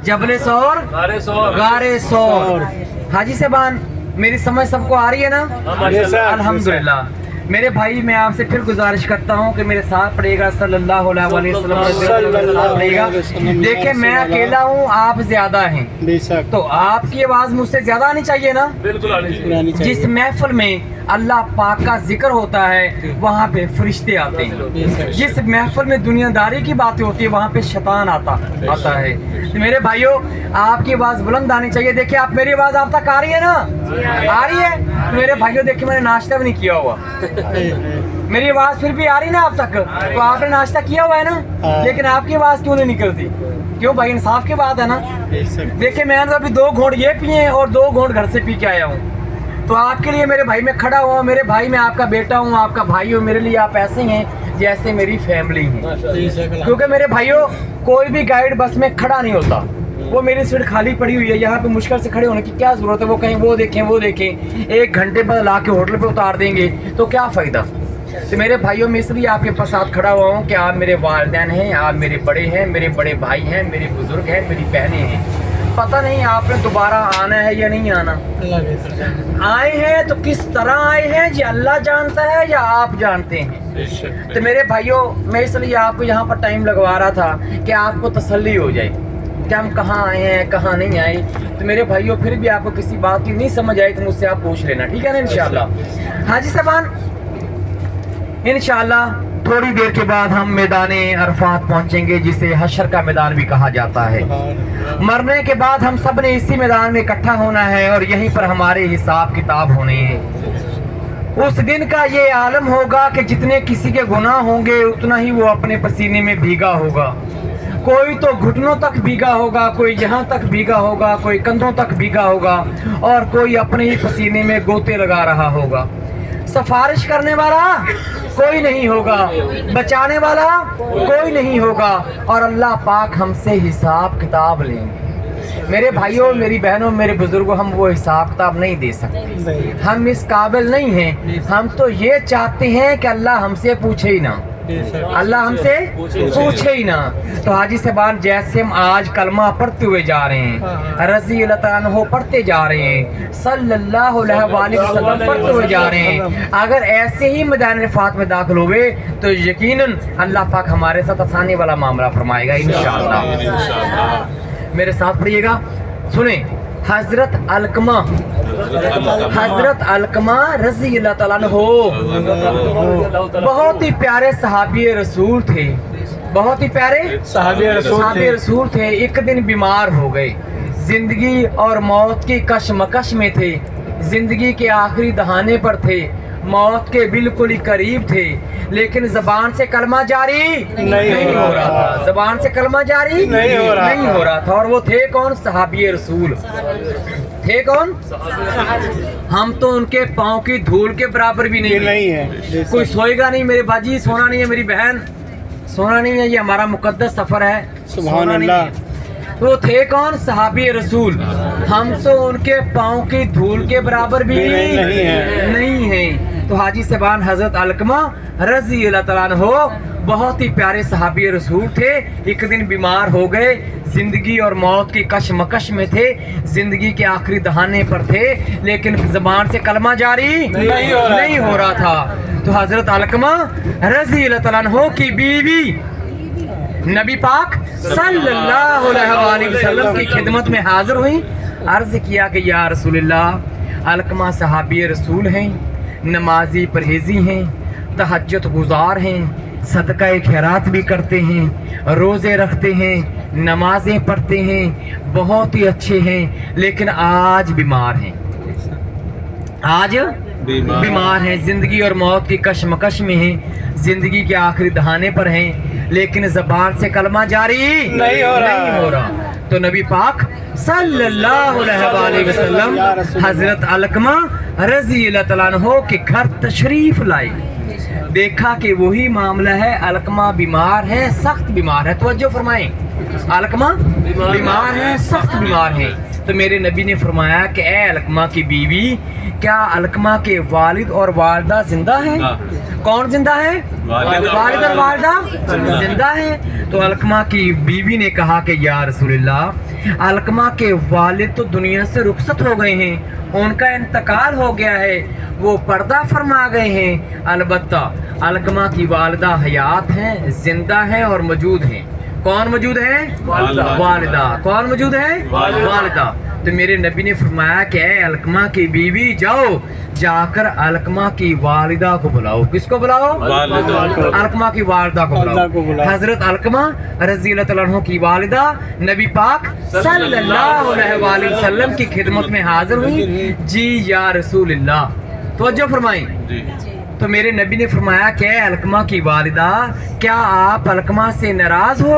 जबले सौर गारे सौर। हाजी साहबान मेरी समझ सबको आ रही है ना? अल्हम्दुलिल्लाह। मेरे भाई मैं आपसे फिर गुजारिश करता हूँ कि मेरे साथ पड़ेगा सल्लल्लाहु अलैहि वसल्लम पड़ेगा। देखिए मैं अकेला हूँ, आप ज्यादा हैं, तो आपकी आवाज मुझसे ज्यादा आनी चाहिए ना? जिस महफिल में अल्लाह पाक का जिक्र होता है वहाँ पे फरिश्ते आते हैं, जिस महफिल में दुनियादारी की बातें होती है वहाँ पे शैतान आता है। तो मेरे भाइयों आपकी आवाज़ बुलंद आनी चाहिए। देखिए आप मेरी आवाज़ आप तक आ रही है ना? आ रही है? तो मेरे भाइयों देखिए मैंने नाश्ता भी नहीं किया हुआ, मेरी आवाज़ फिर भी आ रही ना आप तक, तो आपने नाश्ता किया हुआ है ना, लेकिन आपकी आवाज़ क्यों नहीं निकलती? क्यों भाई, इंसाफ की बात है ना? देखिए मैंने तो अभी 2 घोंट ये पिए हैं और 2 घोंट घर से पी के आया हूँ, तो आपके लिए मेरे भाई मैं खड़ा हुआ। मेरे भाई मैं आपका बेटा हूँ, आपका भाई हो, मेरे लिए आप ऐसे हैं जैसे मेरी फैमिली है। क्योंकि मेरे भाइयों कोई भी गाइड बस में खड़ा नहीं होता, वो मेरी सीट खाली पड़ी हुई है, यहाँ पे मुश्किल से खड़े होने की क्या जरूरत है? वो कहीं वो देखें 1 घंटे बाद ला के होटल पे उतार देंगे तो क्या फ़ायदा? तो मेरे भाइयों मैं इसलिए आपके साथ खड़ा हुआ हूँ कि आप मेरे वालिदैन हैं, आप मेरे बड़े हैं, मेरे बड़े भाई हैं, मेरे बुजुर्ग हैं, मेरी बहनें हैं। पता नहीं आपने दोबारा आना है या नहीं आना। आए हैं तो किस तरह आए हैं ये अल्लाह जानता है या आप जानते हैं। तो मेरे भाइयों मैं इसलिए आपको यहाँ पर टाइम लगवा रहा था कि आपको तसल्ली हो जाए कि हम कहाँ आए हैं कहाँ नहीं आए। तो मेरे भाइयों फिर भी आपको किसी बात की नहीं समझ आई तो मुझसे आप पूछ लेना, ठीक है ना? इंशाल्लाह। हाजी साहबान इंशाल्लाह थोड़ी देर के बाद हम मैदाने अरफात पहुंचेंगे, जिसे हशर का मैदान भी कहा जाता है। मरने के बाद हम सब ने इसी मैदान में इकट्ठा होना है और यहीं पर हमारे हिसाब किताब होने हैं। उस दिन का ये आलम होगा कि जितने किसी के गुनाह होंगे उतना ही वो अपने पसीने में भीगा होगा। कोई तो घुटनों तक भीगा होगा, कोई यहाँ तक भीगा होगा, कोई कंधों तक भीगा होगा और कोई अपने ही पसीने में गोते लगा रहा होगा। सिफारिश करने वाला कोई नहीं होगा, बचाने वाला कोई नहीं होगा और अल्लाह पाक हमसे हिसाब किताब लेंगे। मेरे भाइयों मेरी बहनों मेरे बुजुर्गों हम वो हिसाब किताब नहीं दे सकते, हम इस काबिल नहीं हैं। हम तो ये चाहते हैं कि अल्लाह हमसे पूछे ही ना, अल्लाह हमसे पूछे ही ना। तो हाजी साहबान जैसे हम आज कलमा पढ़ते हुए जा रहे हैं, रज़ी अल्लाह तआला अन्हु पढ़ते जा रहे हैं, सल्लल्लाहु अलैहि वसल्लम पढ़ते हुए जा रहे हैं, अगर ऐसे ही मैदान अरफात में दाखिल हुए तो यकीनन अल्लाह पाक हमारे साथ आसानी वाला मामला फरमाएगा इंशाअल्लाह। मेरे साथ पढ़िएगा, सुने। हजरत अलकमा रज़ी अल्लाह तआला अन्हु बहुत ही प्यारे सहाबी रसूल थे, बहुत ही प्यारे सहाबी रसूल थे। एक दिन बीमार हो गए, जिंदगी और मौत की कशमकश में थे, जिंदगी के आखिरी दहाने पर थे, मौत के बिल्कुल ही करीब थे, लेकिन जबान से कलमा जारी नहीं हो रहा था, जबान से कलमा जारी नहीं हो रहा था। और वो थे कौन? सहाबी रसूल थे। कौन? हम तो उनके पाँव की धूल के बराबर भी नहीं है। कोई सोएगा नहीं मेरे बाजी, सोना नहीं है मेरी बहन, सोना नहीं है, ये हमारा मुकद्दस सफर है, सुभान अल्लाह। वो थे कौन? सहाबी रसूल। हम तो उनके पाँव की धूल के बराबर भी नहीं है। तो हाजी साहबान हजरत अलकमा रज़ी अल्लाह तआला अन्हु बहुत ही प्यारे सहाबी रसूल थे। एक दिन बीमार हो गए, जिंदगी और मौत की कशमकश में थे, जिंदगी के आखिरी दहाने पर थे, लेकिन जबान से कलमा जारी नहीं हो रहा था। तो हजरत अलकमा रज़ी अल्लाह तआला अन्हु की बीवी नबी पाक सल्लल्लाहु अलैहि वसल्लम की खिदमत में हाजिर हुई। अर्ज किया कि या रसूलल्लाह, अलकमा सहाबी रसूल हैं, नमाजी परहेजी हैं, तहज्जुद गुजार हैं, सदका खैरात भी करते हैं, रोज़े रखते हैं, नमाजें पढ़ते हैं, बहुत ही अच्छे हैं, लेकिन आज बीमार हैं, आज बीमार हैं, जिंदगी और मौत की कशमकश में हैं, जिंदगी के आखिरी दहाने पर हैं, लेकिन ज़बान से कलमा जारी नहीं हो रहा। तो नबी पाक सल्लल्लाहु अलैहि वसल्लम हजरत अलकमा रज़ी अल्लाह तआला अन्हु के घर तशरीफ लाए। देखा कि वही मामला है, अलकमा बीमार है, सख्त बीमार है। तवज्जो फरमाएं, अलकमा बीमार है, सख्त बीमार है। तो मेरे नबी ने फरमाया कि ए अलकमा की बीवी, क्या अलकमा के वालिद और वालदा जिंदा हैं? कौन जिंदा है? वालिद और वालदा जिंदा है। तो अलकमा की बीवी ने कहा कि या रसूलल्लाह, अलकमा के वालिद तो दुनिया से रुखसत हो गए हैं, उनका इंतकाल हो गया है, वो पर्दा फरमा गए हैं। अलबत्ता अलकमा की वालिदा हयात हैं, जिंदा हैं और मौजूद हैं। कौन मौजूद है? वालिदा। कौन मौजूद है? वालिदा। तो मेरे नबी ने फरमाया कि ए अलकमा की बीवी, जाओ जाकर अलकमा की वालिदा को बुलाओ। किसको बुलाओ? अलकमा की वालिदा को बुलाओ। हजरत अलकमा रज़ियल्लाहु तआला अन्हु की वालिदा नबी पाक सल्लल्लाहु अलैहि वसल्लम की खिदमत में हाजिर हुई। जी या रसूलल्लाह, तवज्जो फरमाई। तो मेरे नबी ने फरमाया कि अलकमा की वालिदा, क्या आप अलकमा से नाराज हो?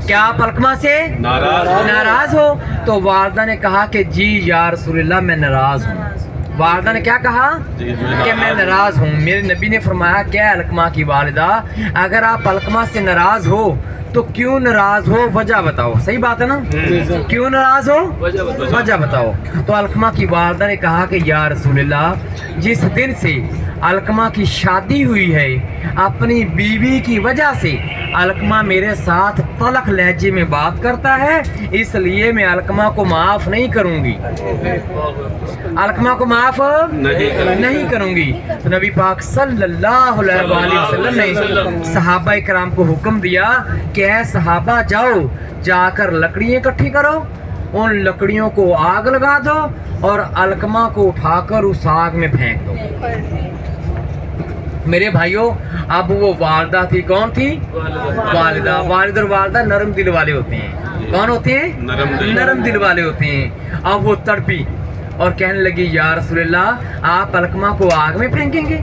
क्या आप अलकमा से नाराज हो? तो वालिदा ने कहा कि जी या रसूलल्लाह, मैं नाराज हूँ। वालिदा ने क्या कहा? कि मैं नाराज हूँ। मेरे नबी ने फरमाया कि अलकमा की वालिदा, अगर आप अलकमा से नाराज हो तो क्यों नाराज हो, वजह बताओ। सही बात है ना? क्यों नाराज हो, वजह बताओ। तो अलकमा की वालिदा ने कहा कि या रसूलल्लाह, जिस दिन से अलकमा की शादी हुई है, अपनी बीवी की वजह से अलकमा मेरे साथ तलख लहजे में बात करता है, इसलिए मैं अलकमा को माफ़ नहीं करूंगी। अलकमा को माफ़ नहीं करूंगी। तो नबी पाक सल्लल्लाहु अलैहि वसल्लम ने सहाबा इकराम को हुक्म दिया कि ऐ सहाबा, जाओ जाकर लकड़ियाँ इकट्ठी करो, उन लकड़ियों को आग लगा दो और अलकमा को उठाकर उस आग में फेंक दो। मेरे भाइयों, अब वो वालिदा थी। कौन थी? वालिदा। वालिद और वालिदा नरम दिल वाले होते हैं। कौन होते हैं? नरम दिल वाले होते हैं। अब वो तड़पी और कहने लगी, या रसूलल्लाह, आप अलकमा को आग में फेंकेंगे?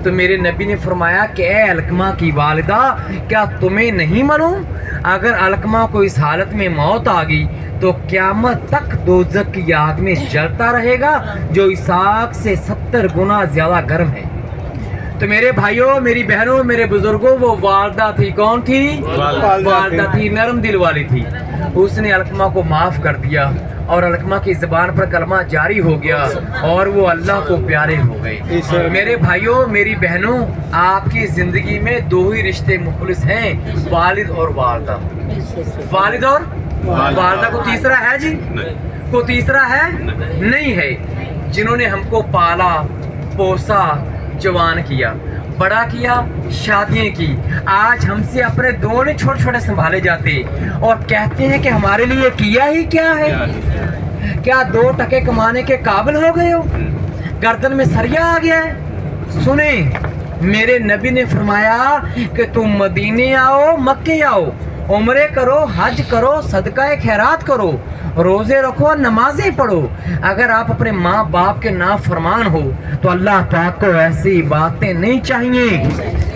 तो मेरे नबी ने फरमाया कि ए अलकमा की वालिदा, क्या तुम्हें नहीं मालूम, अगर अलकमा को इस हालत में मौत आ गई तो क़यामत तक दोज़ख की आग में जलता रहेगा, जो इस आग से 70 गुना ज़्यादा गर्म है। तो मेरे भाइयों, मेरी बहनों, मेरे बुजुर्गों, वो वालिदा थी। कौन थी? वालिदा थी, नरम दिल वाली थी। उसने अलकमा को माफ़ कर दिया और अलकमा की ज़बान पर कलमा जारी हो गया और वो अल्लाह को प्यारे हो गए। मेरे भाइयों, मेरी बहनों, आपकी ज़िंदगी में दो ही रिश्ते मुखलिस हैं, वालिद और वालिदा। वालिद और वालिदा। को तीसरा है जी? को तीसरा है? नहीं है। जिन्होंने हमको पाला, पोसा, जवान किया, बड़ा किया, शादियाँ की, आज हमसे अपने दोनों छोटे छोटे संभाले जाते और कहते हैं कि हमारे लिए किया ही क्या है। क्या 2 टके कमाने के काबिल हो गए हो? गर्दन में सरिया आ गया है? सुने, मेरे नबी ने फरमाया कि तुम मदीने आओ, मक्के आओ, उम्रे करो, हज करो, सदका खैरात करो, रोज़े रखो, नमाजें पढ़ो। अगर आप अपने माँ बाप के नाफरमान हो तो अल्लाह पाक को ऐसी बातें नहीं चाहिए,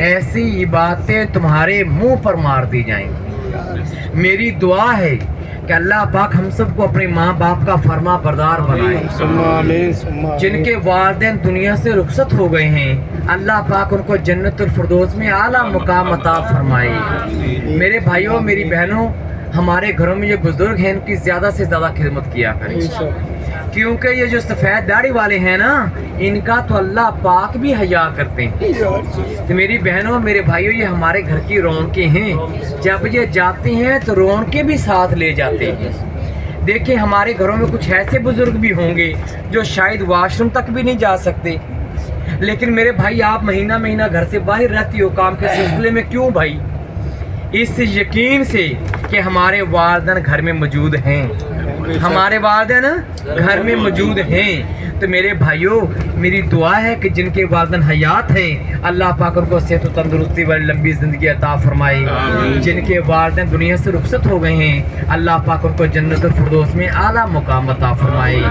ऐसी बातें तुम्हारे मुंह पर मार दी जाएंगी। मेरी दुआ है कि अल्लाह पाक हम सबको अपने माँ बाप का फरमा बरदार बनाए। जिनके वालिदैन दुनिया से रुखसत हो गए हैं, अल्लाह पाक उनको जन्नतुल फिरदौस में आला मुकाम अता फरमाए। मेरे भाइयों, मेरी बहनों, हमारे घरों में जो बुजुर्ग हैं, इनकी ज़्यादा से ज़्यादा खिदमत किया करें, क्योंकि ये जो सफ़ेद दाढ़ी वाले हैं ना, इनका तो अल्लाह पाक भी हया करते हैं। तो मेरी बहनों, मेरे भाइयों, ये हमारे घर की रौनकें हैं। जब ये जाते हैं तो रौनकें भी साथ ले जाते हैं। देखिए, हमारे घरों में कुछ ऐसे बुजुर्ग भी होंगे जो शायद वॉशरूम तक भी नहीं जा सकते, लेकिन मेरे भाई, आप महीना महीना घर से बाहर रहती हो काम के सिलसिले में। क्यों भाई? इस यकीन से कि हमारे वालिदैन घर में मौजूद हैं, हमारे वालिदैन घर में मौजूद हैं। तो मेरे भाइयों, मेरी दुआ है कि जिनके वालिदैन हयात हैं, अल्लाह पाक उनको सेहत और तंदुरुस्ती वाली लंबी ज़िंदगी अता फरमाए। जिनके वालिदैन दुनिया से रुखसत हो गए हैं, अल्लाह पाक उनको जन्नतुल फिरदौस में आला मुकाम अता फरमाए।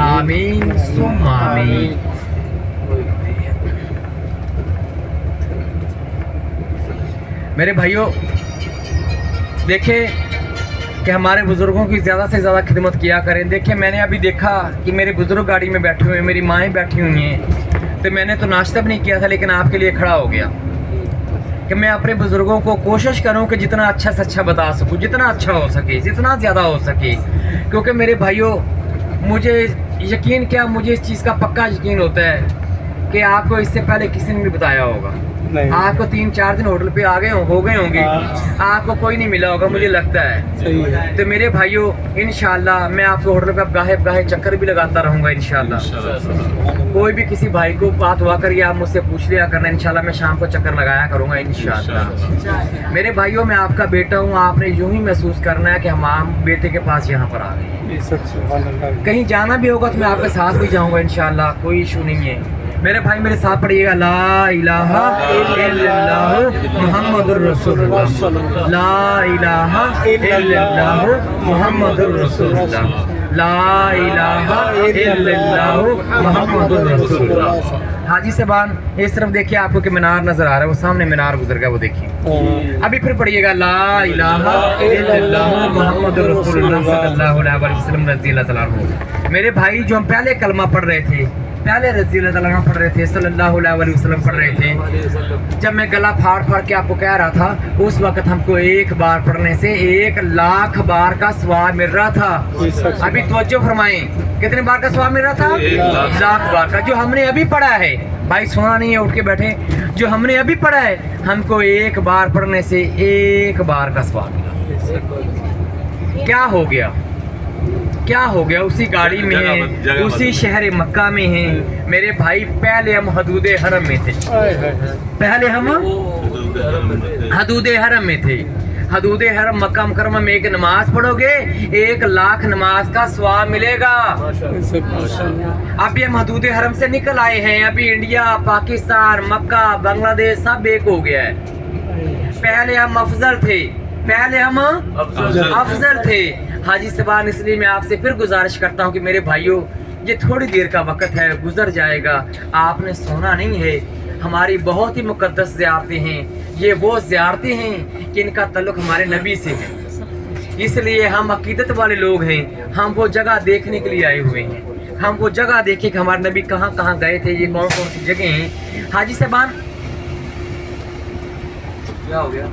आमीन सुम्मा आमीन। मेरे भाइयों, देखें कि हमारे बुज़ुर्गों की ज़्यादा से ज़्यादा खिदमत किया करें। देखिए, मैंने अभी देखा कि मेरे बुज़ुर्ग गाड़ी में बैठे हुए हैं, मेरी माएँ बैठी हुई हैं, तो मैंने तो नाश्ता भी नहीं किया था, लेकिन आपके लिए खड़ा हो गया। کہ میں اپنے بزرگوں کو کوشش کروں کہ جتنا اچھا سے اچھا بتا سکوں، جتنا اچھا ہو سکے، جتنا زیادہ ہو سکے. کیونکہ میرے بھائیوں، مجھے یقین کیا، مجھے اس چیز کا پکا یقین ہوتا ہے کہ آپ کو اس سے پہلے کسی نے بھی بتایا ہوگا. آپ کو 3-4 دن ہوٹل پہ ہو گئے ہوں گے، آپ کو کوئی نہیں ملا ہوگا مجھے لگتا ہے. تو میرے بھائیوں، انشاءاللہ میں آپ کو ہوٹل پہ گاہے چکر بھی لگاتا رہوں گا انشاءاللہ. کوئی بھی کسی بھائی کو بات ہوا کر یا مجھ سے پوچھ لیا کرنا، انشاءاللہ میں شام کو چکر لگایا کروں گا انشاءاللہ. میرے بھائیوں، میں آپ کا بیٹا ہوں، آپ نے یوں ہی محسوس کرنا ہے کہ ہم بیٹے کے پاس یہاں پر آ گئے. کہیں جانا بھی ہوگا تو میں آپ کے ساتھ بھی جاؤں گا انشاءاللہ، کوئی ایشو نہیں ہے. میرے بھائی میرے ساتھ پڑھیے گا، لا الہ الا اللہ محمد الرسول اللہ، لا الہ الا اللہ محمد الرسول اللہ، لا الہ الا اللہ محمد الرسول اللہ. حاجی صاحبان اس طرف دیکھیے، آپ کو کہ مینار نظر آ رہا ہے، وہ سامنے مینار گزر گیا، وہ دیکھیے. ابھی پھر پڑھیے گا، لا الہ الا اللہ محمد رسول اللہ صلی اللہ علیہ وسلم رضی اللہ تعالیٰ عنہ. میرے بھائی، جو ہم پہلے کلمہ پڑھ رہے تھے، پہلے رضی اللہ تعالیٰ عنہ پڑھ رہے تھے، صلی اللہ علیہ وسلم پڑھ رہے تھے، جب میں گلا پھاڑ کے آپ کو کہہ رہا تھا، اس وقت ہم کو ایک بار پڑھنے سے 1,00,000 بار کا ثواب مل رہا تھا. ابھی توجہ فرمائیں، کتنے بار کا ثواب مل رہا تھا؟ 1,00,000 بار کا. جو ہم نے ابھی پڑھا ہے، بھائی سونا نہیں ہے، اٹھ کے بیٹھے، جو ہم نے ابھی پڑھا ہے، ہم کو ایک بار پڑھنے سے 1 بار کا ثواب ملا. کیا ہو گیا؟ کیا ہو گیا؟ اسی گاڑی میں ہیں، اسی شہر مکہ میں ہیں میرے بھائی. پہلے ہم حدود حرم میں تھے، پہلے ہم حدود حرم میں تھے. حدود حرم مکہ مکرمہ میں ایک نماز پڑھو گے 1,00,000 نماز کا ثواب ملے گا. ابھی ہم حدود حرم سے نکل آئے ہیں، ابھی انڈیا، پاکستان، مکہ، بنگلہ دیش سب ایک ہو گیا ہے. پہلے ہم افضل تھے، پہلے ہم افضل تھے. حاجی صاحبان، اس لیے میں آپ سے پھر گزارش کرتا ہوں کہ میرے بھائیوں، یہ تھوڑی دیر کا وقت ہے، گزر جائے گا، آپ نے سونا نہیں ہے. ہماری بہت ہی مقدس زیارتیں ہیں، یہ وہ زیارتیں ہیں کہ ان کا تعلق ہمارے نبی سے ہے. اس لیے ہم عقیدت والے لوگ ہیں، ہم وہ جگہ دیکھنے کے لیے آئے ہوئے ہیں. ہم وہ جگہ دیکھیں کہ ہمارے نبی کہاں کہاں گئے تھے، یہ کون کون سی جگہیں ہیں. حاجی صاحبان، کیا ہو گیا؟